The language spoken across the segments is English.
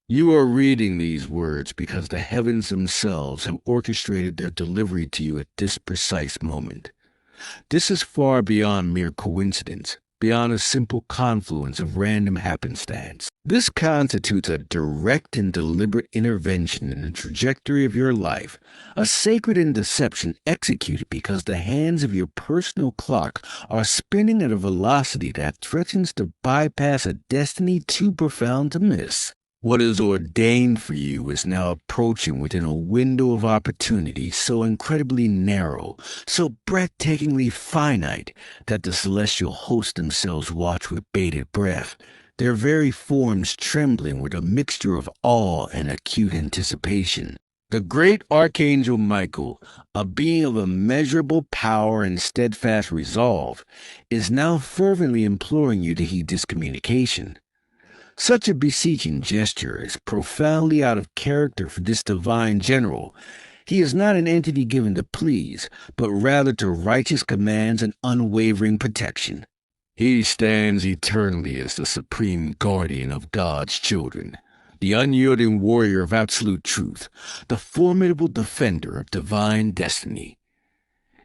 You are reading these words because the heavens themselves have orchestrated their delivery to you at this precise moment. This is far beyond mere coincidence, beyond a simple confluence of random happenstance. This constitutes a direct and deliberate intervention in the trajectory of your life, a sacred interception executed because the hands of your personal clock are spinning at a velocity that threatens to bypass a destiny too profound to miss. What is ordained for you is now approaching within a window of opportunity so incredibly narrow, so breathtakingly finite, that the celestial hosts themselves watch with bated breath, their very forms trembling with a mixture of awe and acute anticipation. The great Archangel Michael, a being of immeasurable power and steadfast resolve, is now fervently imploring you to heed this communication. Such a beseeching gesture is profoundly out of character for this divine general. He is not an entity given to please, but rather to righteous commands and unwavering protection. He stands eternally as the supreme guardian of God's children, the unyielding warrior of absolute truth, the formidable defender of divine destiny.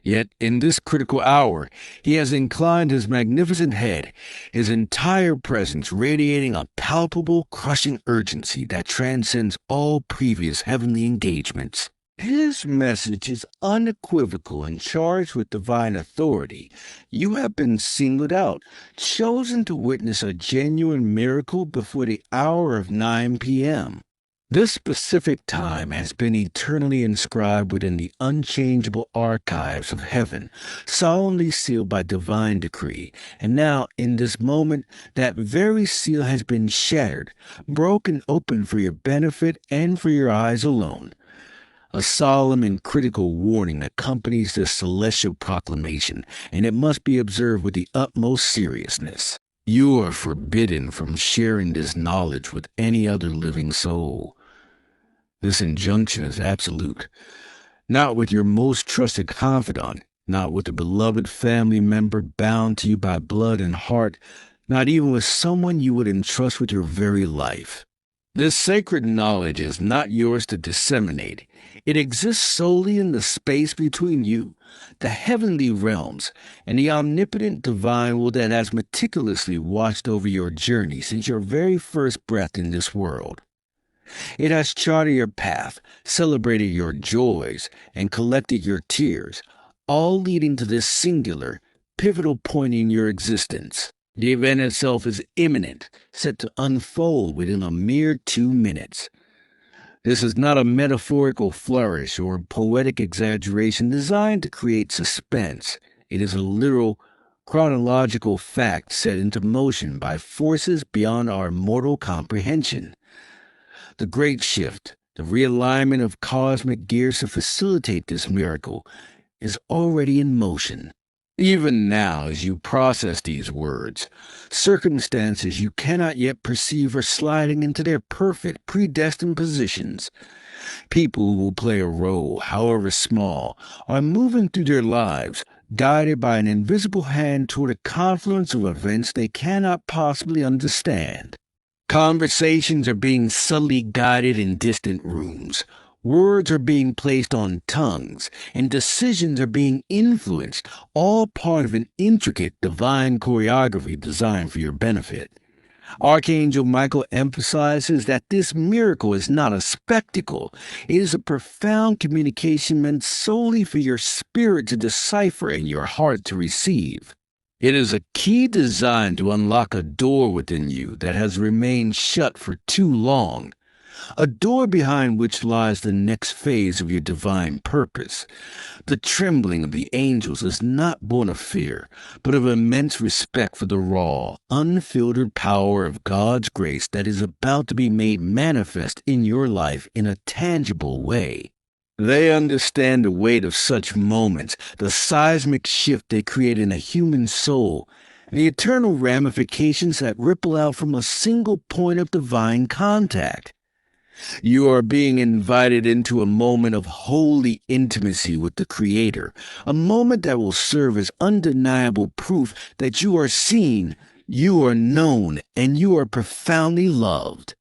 Yet in this critical hour, he has inclined his magnificent head, his entire presence radiating a palpable, crushing urgency that transcends all previous heavenly engagements. His message is unequivocal and charged with divine authority. You have been singled out, chosen to witness a genuine miracle before the hour of 9 p.m. This specific time has been eternally inscribed within the unchangeable archives of heaven, solemnly sealed by divine decree, and now, in this moment, that very seal has been shattered, broken open for your benefit and for your eyes alone. A solemn and critical warning accompanies this celestial proclamation, and it must be observed with the utmost seriousness. You are forbidden from sharing this knowledge with any other living soul. This injunction is absolute. Not with your most trusted confidant, not with a beloved family member bound to you by blood and heart, not even with someone you would entrust with your very life. This sacred knowledge is not yours to disseminate. It exists solely in the space between you, the heavenly realms, and the omnipotent divine will that has meticulously watched over your journey since your very first breath in this world. It has charted your path, celebrated your joys, and collected your tears, all leading to this singular, pivotal point in your existence. The event itself is imminent, set to unfold within a mere 2 minutes. This is not a metaphorical flourish or poetic exaggeration designed to create suspense. It is a literal, chronological fact set into motion by forces beyond our mortal comprehension. The great shift, the realignment of cosmic gears to facilitate this miracle, is already in motion. Even now, as you process these words, circumstances you cannot yet perceive are sliding into their perfect, predestined positions. People who will play a role, however small, are moving through their lives, guided by an invisible hand toward a confluence of events they cannot possibly understand. Conversations are being subtly guided in distant rooms. Words are being placed on tongues, and decisions are being influenced, all part of an intricate divine choreography designed for your benefit. Archangel Michael emphasizes that this miracle is not a spectacle. It is a profound communication meant solely for your spirit to decipher and your heart to receive. It is a key designed to unlock a door within you that has remained shut for too long, a door behind which lies the next phase of your divine purpose. The trembling of the angels is not born of fear, but of immense respect for the raw, unfiltered power of God's grace that is about to be made manifest in your life in a tangible way. They understand the weight of such moments, the seismic shift they create in a human soul, the eternal ramifications that ripple out from a single point of divine contact. You are being invited into a moment of holy intimacy with the Creator, a moment that will serve as undeniable proof that you are seen, you are known, and you are profoundly loved.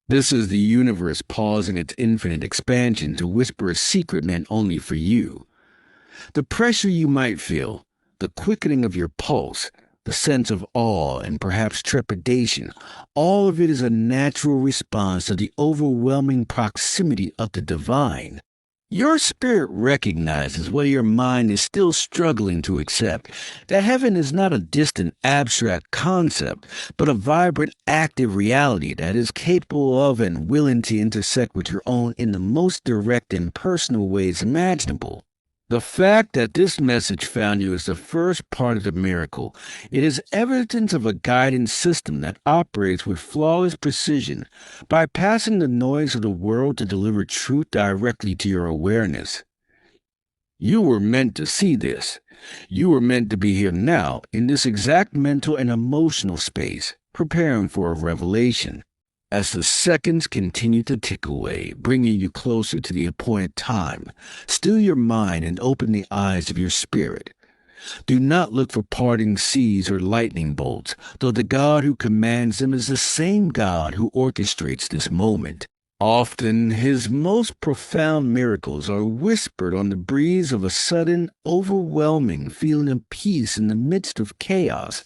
This is the universe pausing its infinite expansion to whisper a secret meant only for you. The pressure you might feel, the quickening of your pulse, the sense of awe and perhaps trepidation, all of it is a natural response to the overwhelming proximity of the divine. Your spirit recognizes what your mind is still struggling to accept, that heaven is not a distant abstract concept, but a vibrant active reality that is capable of and willing to intersect with your own in the most direct and personal ways imaginable. The fact that this message found you is the first part of the miracle. It is evidence of a guidance system that operates with flawless precision, bypassing the noise of the world to deliver truth directly to your awareness. You were meant to see this. You were meant to be here now, in this exact mental and emotional space, preparing for a revelation. As the seconds continue to tick away, bringing you closer to the appointed time, still your mind and open the eyes of your spirit. Do not look for parting seas or lightning bolts, though the God who commands them is the same God who orchestrates this moment. Often, his most profound miracles are whispered on the breeze of a sudden, overwhelming feeling of peace in the midst of chaos.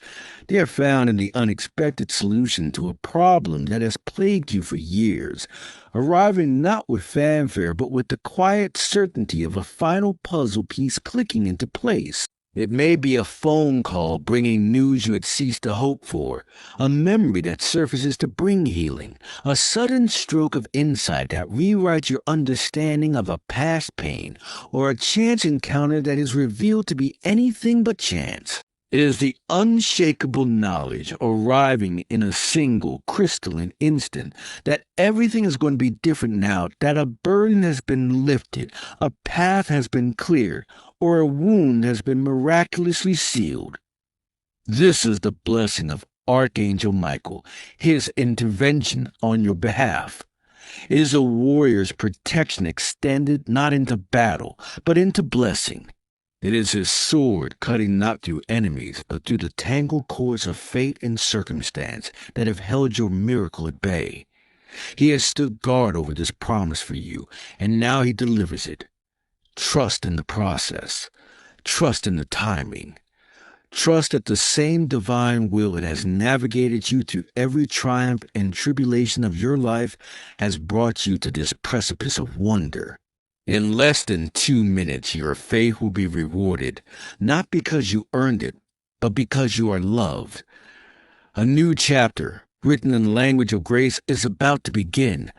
They are found in the unexpected solution to a problem that has plagued you for years, arriving not with fanfare but with the quiet certainty of a final puzzle piece clicking into place. It may be a phone call bringing news you had ceased to hope for, a memory that surfaces to bring healing, a sudden stroke of insight that rewrites your understanding of a past pain, or a chance encounter that is revealed to be anything but chance. It is the unshakable knowledge arriving in a single crystalline instant that everything is going to be different now, that a burden has been lifted, a path has been cleared, or a wound has been miraculously sealed. This is the blessing of Archangel Michael, his intervention on your behalf. It is a warrior's protection extended not into battle, but into blessing. It is his sword cutting not through enemies, but through the tangled cords of fate and circumstance that have held your miracle at bay. He has stood guard over this promise for you, and now he delivers it. Trust in the process. Trust in the timing. Trust that the same divine will that has navigated you through every triumph and tribulation of your life has brought you to this precipice of wonder. In less than 2 minutes, your faith will be rewarded, not because you earned it, but because you are loved. A new chapter, written in the language of grace, is about to begin.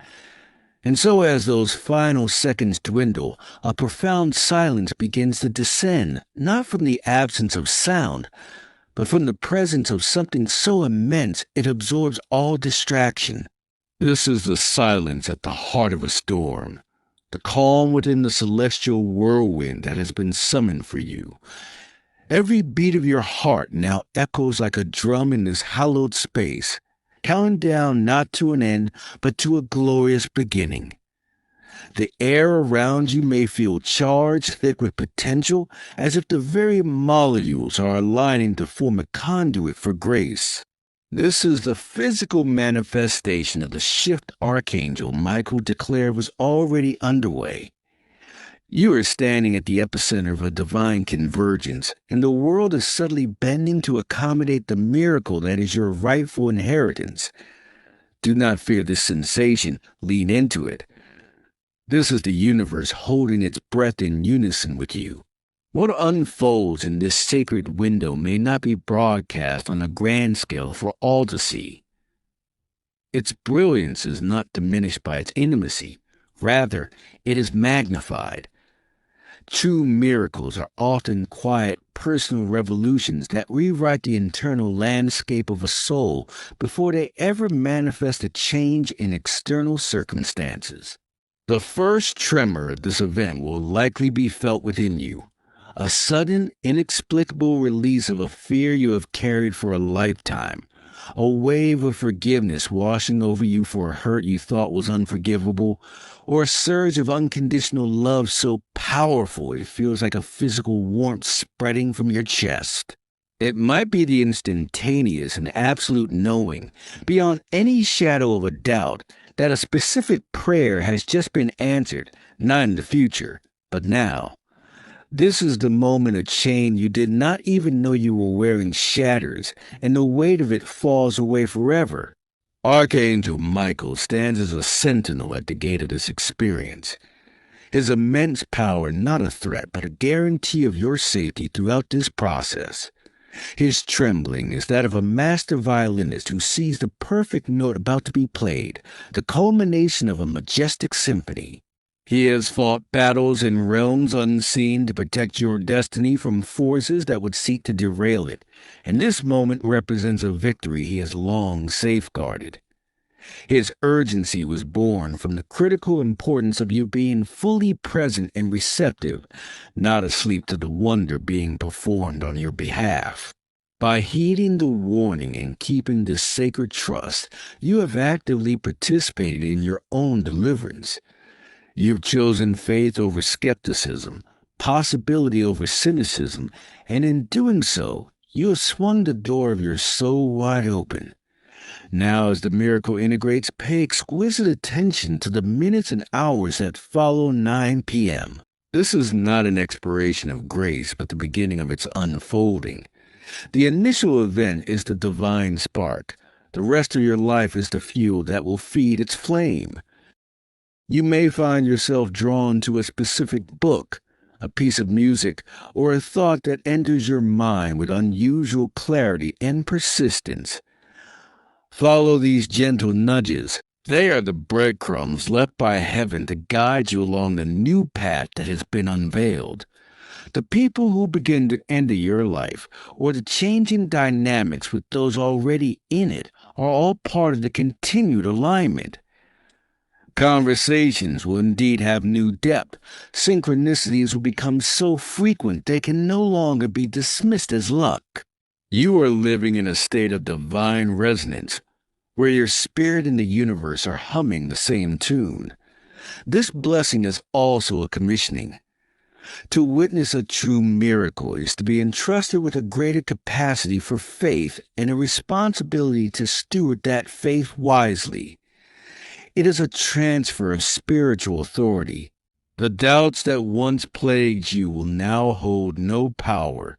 And so as those final seconds dwindle, a profound silence begins to descend, not from the absence of sound, but from the presence of something so immense it absorbs all distraction. This is the silence at the heart of a storm, the calm within the celestial whirlwind that has been summoned for you. Every beat of your heart now echoes like a drum in this hallowed space, counting down not to an end, but to a glorious beginning. The air around you may feel charged, thick with potential, as if the very molecules are aligning to form a conduit for grace. This is the physical manifestation of the shift Archangel Michael declared was already underway. You are standing at the epicenter of a divine convergence, and the world is subtly bending to accommodate the miracle that is your rightful inheritance. Do not fear this sensation, lean into it. This is the universe holding its breath in unison with you. What unfolds in this sacred window may not be broadcast on a grand scale for all to see. Its brilliance is not diminished by its intimacy. Rather, it is magnified. True miracles are often quiet, personal revolutions that rewrite the internal landscape of a soul before they ever manifest a change in external circumstances. The first tremor of this event will likely be felt within you. A sudden, inexplicable release of a fear you have carried for a lifetime. A wave of forgiveness washing over you for a hurt you thought was unforgivable, or a surge of unconditional love so powerful it feels like a physical warmth spreading from your chest. It might be the instantaneous and absolute knowing, beyond any shadow of a doubt, that a specific prayer has just been answered, not in the future, but now. This is the moment a chain you did not even know you were wearing shatters, and the weight of it falls away forever. Archangel Michael stands as a sentinel at the gate of this experience. His immense power not a threat, but a guarantee of your safety throughout this process. His trembling is that of a master violinist who sees the perfect note about to be played, the culmination of a majestic symphony. He has fought battles in realms unseen to protect your destiny from forces that would seek to derail it, and this moment represents a victory he has long safeguarded. His urgency was born from the critical importance of you being fully present and receptive, not asleep to the wonder being performed on your behalf. By heeding the warning and keeping this sacred trust, you have actively participated in your own deliverance. You've chosen faith over skepticism, possibility over cynicism, and in doing so, you have swung the door of your soul wide open. Now, as the miracle integrates, pay exquisite attention to the minutes and hours that follow 9 p.m. This is not an expiration of grace, but the beginning of its unfolding. The initial event is the divine spark. The rest of your life is the fuel that will feed its flame. You may find yourself drawn to a specific book, a piece of music, or a thought that enters your mind with unusual clarity and persistence. Follow these gentle nudges. They are the breadcrumbs left by heaven to guide you along the new path that has been unveiled. The people who begin to enter your life, or the changing dynamics with those already in it, are all part of the continued alignment. Conversations will indeed have new depth. Synchronicities will become so frequent they can no longer be dismissed as luck. You are living in a state of divine resonance, where your spirit and the universe are humming the same tune. This blessing is also a commissioning. To witness a true miracle is to be entrusted with a greater capacity for faith and a responsibility to steward that faith wisely. It is a transfer of spiritual authority. The doubts that once plagued you will now hold no power,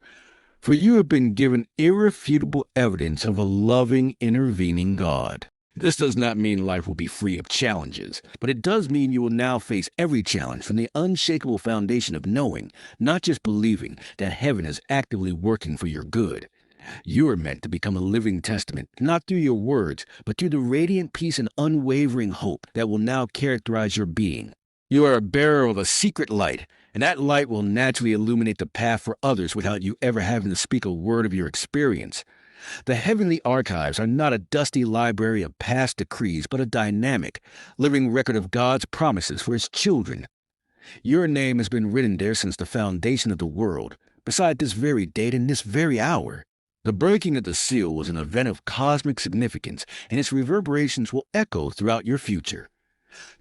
for you have been given irrefutable evidence of a loving, intervening God. This does not mean life will be free of challenges, but it does mean you will now face every challenge from the unshakable foundation of knowing, not just believing, that heaven is actively working for your good. You are meant to become a living testament, not through your words, but through the radiant peace and unwavering hope that will now characterize your being. You are a bearer of a secret light, and that light will naturally illuminate the path for others without you ever having to speak a word of your experience. The heavenly archives are not a dusty library of past decrees, but a dynamic, living record of God's promises for His children. Your name has been written there since the foundation of the world, beside this very date and this very hour. The breaking of the seal was an event of cosmic significance, and its reverberations will echo throughout your future.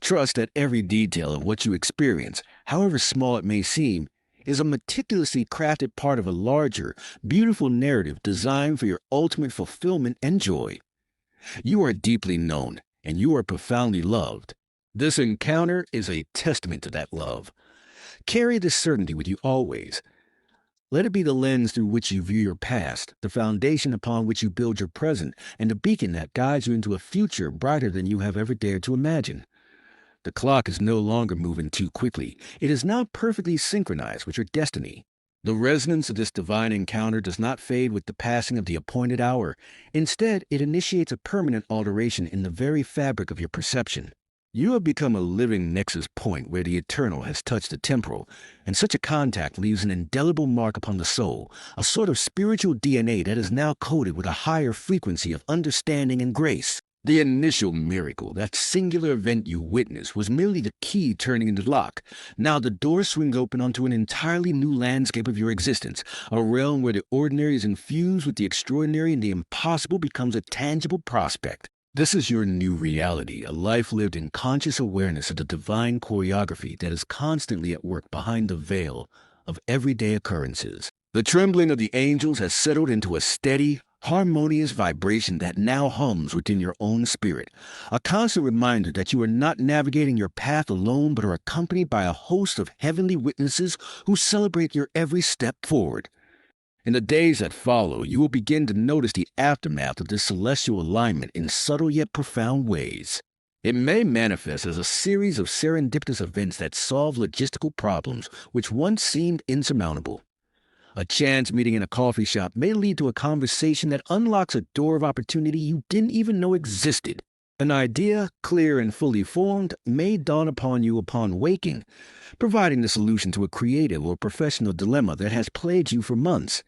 Trust that every detail of what you experience, however small it may seem, is a meticulously crafted part of a larger, beautiful narrative designed for your ultimate fulfillment and joy. You are deeply known, and you are profoundly loved. This encounter is a testament to that love. Carry this certainty with you always. Let it be the lens through which you view your past, the foundation upon which you build your present, and the beacon that guides you into a future brighter than you have ever dared to imagine. The clock is no longer moving too quickly. It is now perfectly synchronized with your destiny. The resonance of this divine encounter does not fade with the passing of the appointed hour. Instead, it initiates a permanent alteration in the very fabric of your perception. You have become a living nexus point where the eternal has touched the temporal, and such a contact leaves an indelible mark upon the soul, a sort of spiritual DNA that is now coated with a higher frequency of understanding and grace. The initial miracle, that singular event you witnessed, was merely the key turning into the lock. Now the door swings open onto an entirely new landscape of your existence, a realm where the ordinary is infused with the extraordinary and the impossible becomes a tangible prospect. This is your new reality, a life lived in conscious awareness of the divine choreography that is constantly at work behind the veil of everyday occurrences. The trembling of the angels has settled into a steady, harmonious vibration that now hums within your own spirit, a constant reminder that you are not navigating your path alone but are accompanied by a host of heavenly witnesses who celebrate your every step forward. In the days that follow, you will begin to notice the aftermath of this celestial alignment in subtle yet profound ways. It may manifest as a series of serendipitous events that solve logistical problems which once seemed insurmountable. A chance meeting in a coffee shop may lead to a conversation that unlocks a door of opportunity you didn't even know existed. An idea, clear and fully formed, may dawn upon you upon waking, providing the solution to a creative or professional dilemma that has plagued you for months.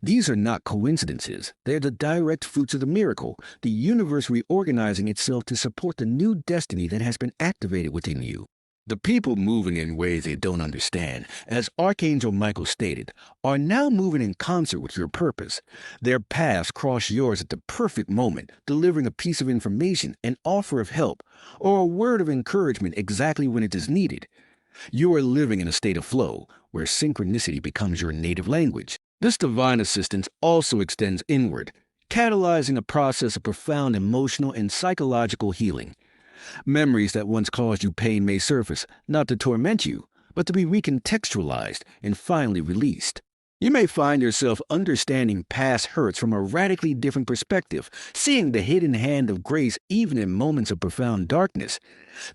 These are not coincidences. They are the direct fruits of the miracle, the universe reorganizing itself to support the new destiny that has been activated within you. The people moving in ways they don't understand, as Archangel Michael stated, are now moving in concert with your purpose. Their paths cross yours at the perfect moment, delivering a piece of information, an offer of help, or a word of encouragement exactly when it is needed. You are living in a state of flow, where synchronicity becomes your native language. This divine assistance also extends inward, catalyzing a process of profound emotional and psychological healing. Memories that once caused you pain may surface, not to torment you, but to be recontextualized and finally released. You may find yourself understanding past hurts from a radically different perspective, seeing the hidden hand of grace even in moments of profound darkness.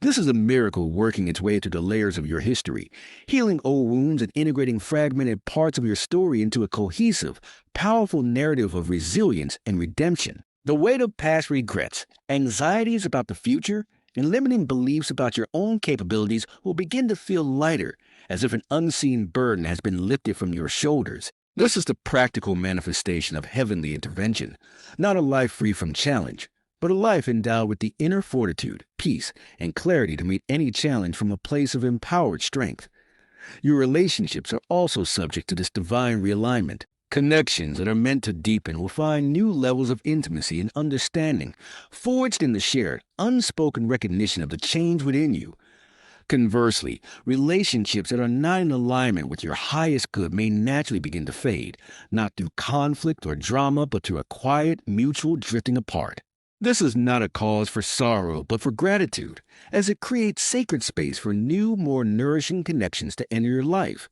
This is a miracle working its way through the layers of your history, healing old wounds and integrating fragmented parts of your story into a cohesive, powerful narrative of resilience and redemption. The weight of past regrets, anxieties about the future, and limiting beliefs about your own capabilities will begin to feel lighter, as if an unseen burden has been lifted from your shoulders. This is the practical manifestation of heavenly intervention, not a life free from challenge, but a life endowed with the inner fortitude, peace, and clarity to meet any challenge from a place of empowered strength. Your relationships are also subject to this divine realignment. Connections that are meant to deepen will find new levels of intimacy and understanding, forged in the shared, unspoken recognition of the change within you. Conversely, relationships that are not in alignment with your highest good may naturally begin to fade, not through conflict or drama, but through a quiet, mutual drifting apart. This is not a cause for sorrow, but for gratitude, as it creates sacred space for new, more nourishing connections to enter your life.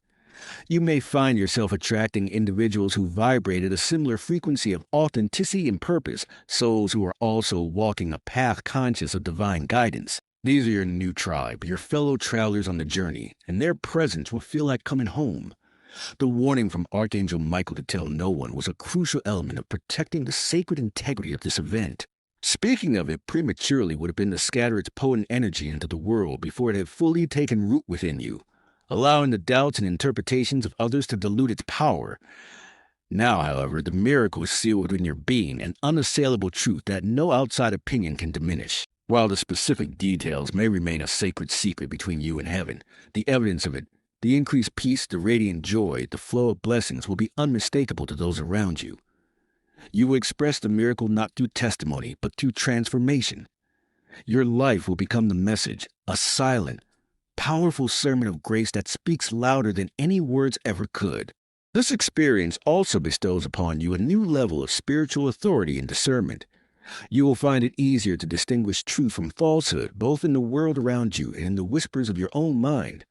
You may find yourself attracting individuals who vibrate at a similar frequency of authenticity and purpose, souls who are also walking a path conscious of divine guidance. These are your new tribe, your fellow travelers on the journey, and their presence will feel like coming home. The warning from Archangel Michael to tell no one was a crucial element of protecting the sacred integrity of this event. Speaking of it prematurely would have been to scatter its potent energy into the world before it had fully taken root within you, allowing the doubts and interpretations of others to dilute its power. Now, however, the miracle is sealed within your being, an unassailable truth that no outside opinion can diminish. While the specific details may remain a sacred secret between you and heaven, the evidence of it, the increased peace, the radiant joy, the flow of blessings will be unmistakable to those around you. You will express the miracle not through testimony, but through transformation. Your life will become the message, a silent, powerful sermon of grace that speaks louder than any words ever could. This experience also bestows upon you a new level of spiritual authority and discernment. You will find it easier to distinguish truth from falsehood, both in the world around you and in the whispers of your own mind.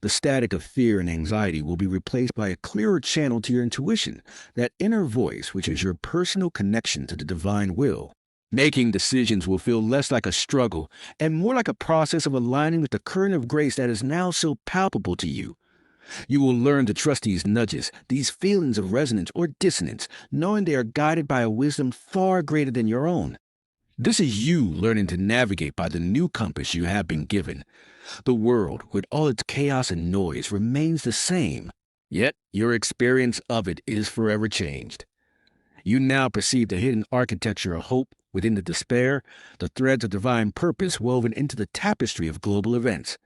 The static of fear and anxiety will be replaced by a clearer channel to your intuition, that inner voice which is your personal connection to the divine will. Making decisions will feel less like a struggle and more like a process of aligning with the current of grace that is now so palpable to you. You will learn to trust these nudges, these feelings of resonance or dissonance, knowing they are guided by a wisdom far greater than your own. This is you learning to navigate by the new compass you have been given. The world, with all its chaos and noise, remains the same, yet your experience of it is forever changed. You now perceive the hidden architecture of hope within the despair, the threads of divine purpose woven into the tapestry of global events.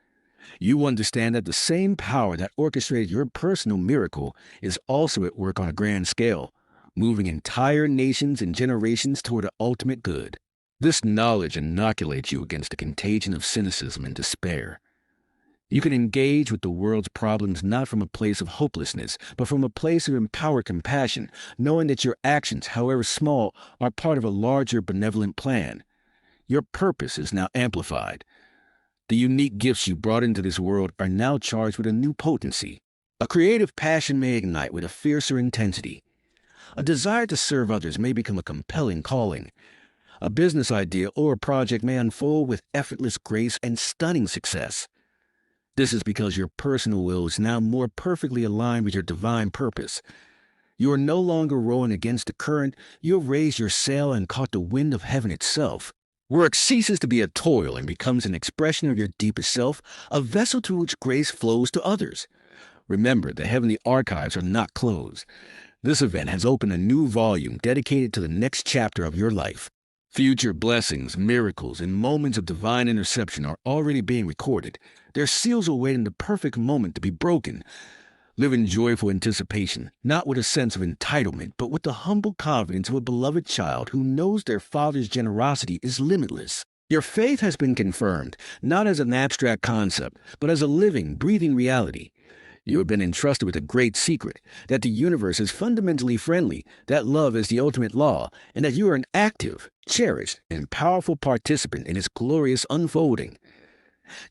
You understand that the same power that orchestrated your personal miracle is also at work on a grand scale, moving entire nations and generations toward the ultimate good. This knowledge inoculates you against the contagion of cynicism and despair. You can engage with the world's problems not from a place of hopelessness, but from a place of empowered compassion, knowing that your actions, however small, are part of a larger benevolent plan. Your purpose is now amplified. The unique gifts you brought into this world are now charged with a new potency. A creative passion may ignite with a fiercer intensity. A desire to serve others may become a compelling calling. A business idea or a project may unfold with effortless grace and stunning success. This is because your personal will is now more perfectly aligned with your divine purpose. You are no longer rowing against the current. You have raised your sail and caught the wind of heaven itself. Work ceases to be a toil and becomes an expression of your deepest self, a vessel through which grace flows to others. Remember, the heavenly archives are not closed. This event has opened a new volume dedicated to the next chapter of your life. Future blessings, miracles, and moments of divine interception are already being recorded. Their seals awaiting the perfect moment to be broken. Live in joyful anticipation, not with a sense of entitlement, but with the humble confidence of a beloved child who knows their father's generosity is limitless. Your faith has been confirmed, not as an abstract concept, but as a living, breathing reality. You have been entrusted with a great secret, that the universe is fundamentally friendly, that love is the ultimate law, and that you are an active, cherished, and powerful participant in its glorious unfolding.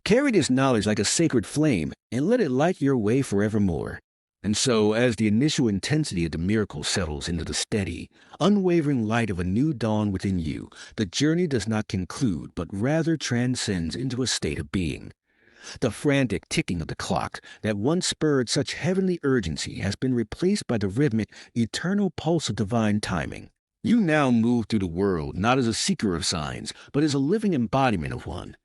Carry this knowledge like a sacred flame and let it light your way forevermore. And so, as the initial intensity of the miracle settles into the steady, unwavering light of a new dawn within you, the journey does not conclude, but rather transcends into a state of being. The frantic ticking of the clock that once spurred such heavenly urgency has been replaced by the rhythmic, eternal pulse of divine timing. You now move through the world not as a seeker of signs, but as a living embodiment of one.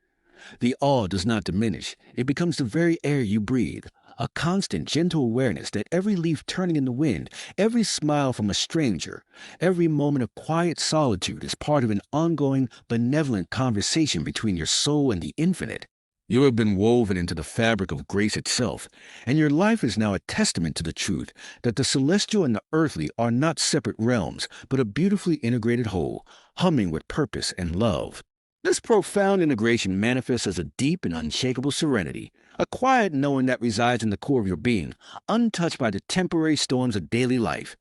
The awe does not diminish. It becomes the very air you breathe, a constant, gentle awareness that every leaf turning in the wind, every smile from a stranger, every moment of quiet solitude is part of an ongoing, benevolent conversation between your soul and the infinite. You have been woven into the fabric of grace itself, and your life is now a testament to the truth that the celestial and the earthly are not separate realms, but a beautifully integrated whole, humming with purpose and love. This profound integration manifests as a deep and unshakable serenity, a quiet knowing that resides in the core of your being, untouched by the temporary storms of daily life.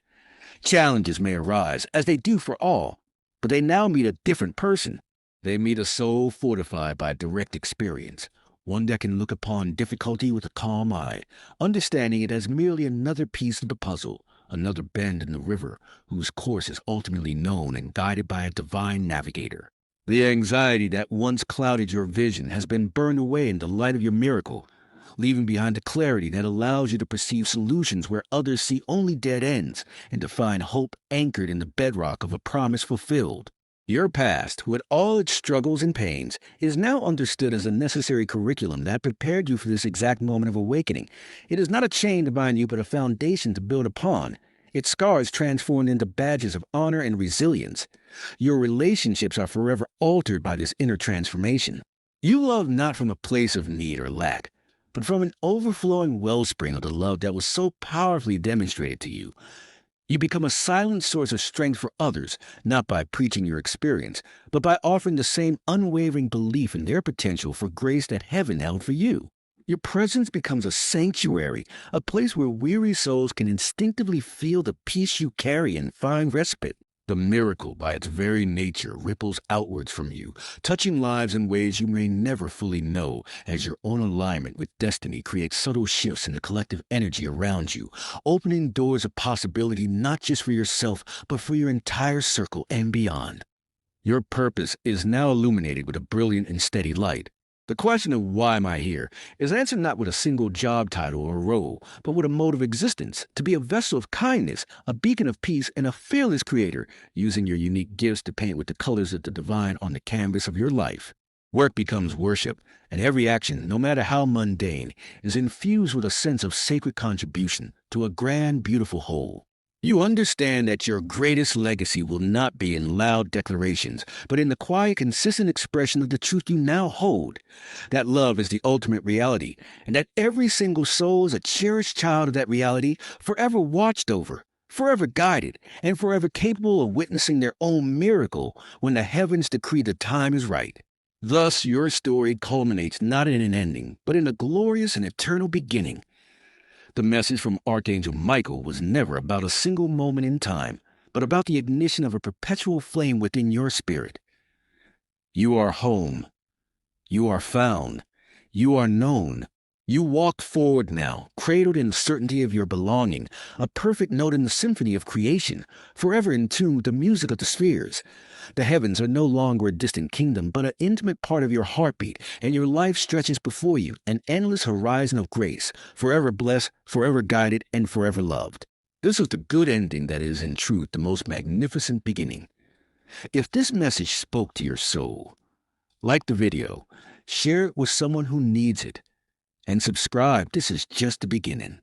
Challenges may arise, as they do for all, but they now meet a different person. They meet a soul fortified by direct experience, one that can look upon difficulty with a calm eye, understanding it as merely another piece of the puzzle, another bend in the river, whose course is ultimately known and guided by a divine navigator. The anxiety that once clouded your vision has been burned away in the light of your miracle, leaving behind a clarity that allows you to perceive solutions where others see only dead ends, and to find hope anchored in the bedrock of a promise fulfilled. Your past, with all its struggles and pains, is now understood as a necessary curriculum that prepared you for this exact moment of awakening. It is not a chain to bind you, but a foundation to build upon. Its scars transformed into badges of honor and resilience. Your relationships are forever altered by this inner transformation. You love not from a place of need or lack, but from an overflowing wellspring of the love that was so powerfully demonstrated to you. You become a silent source of strength for others, not by preaching your experience, but by offering the same unwavering belief in their potential for grace that heaven held for you. Your presence becomes a sanctuary, a place where weary souls can instinctively feel the peace you carry and find respite. The miracle, by its very nature, ripples outwards from you, touching lives in ways you may never fully know, as your own alignment with destiny creates subtle shifts in the collective energy around you, opening doors of possibility not just for yourself, but for your entire circle and beyond. Your purpose is now illuminated with a brilliant and steady light. The question of why am I here is answered not with a single job title or role, but with a mode of existence, to be a vessel of kindness, a beacon of peace, and a fearless creator, using your unique gifts to paint with the colors of the divine on the canvas of your life. Work becomes worship, and every action, no matter how mundane, is infused with a sense of sacred contribution to a grand, beautiful whole. You understand that your greatest legacy will not be in loud declarations, but in the quiet, consistent expression of the truth you now hold. That love is the ultimate reality, and that every single soul is a cherished child of that reality, forever watched over, forever guided, and forever capable of witnessing their own miracle when the heavens decree the time is right. Thus, your story culminates not in an ending, but in a glorious and eternal beginning. The message from Archangel Michael was never about a single moment in time, but about the ignition of a perpetual flame within your spirit. You are home. You are found. You are known. You walk forward now, cradled in the certainty of your belonging, a perfect note in the symphony of creation, forever in tune with the music of the spheres. The heavens are no longer a distant kingdom, but an intimate part of your heartbeat, and your life stretches before you, an endless horizon of grace, forever blessed, forever guided, and forever loved. This is the good ending that is, in truth, the most magnificent beginning. If this message spoke to your soul, like the video, share it with someone who needs it, and subscribe. This is just the beginning.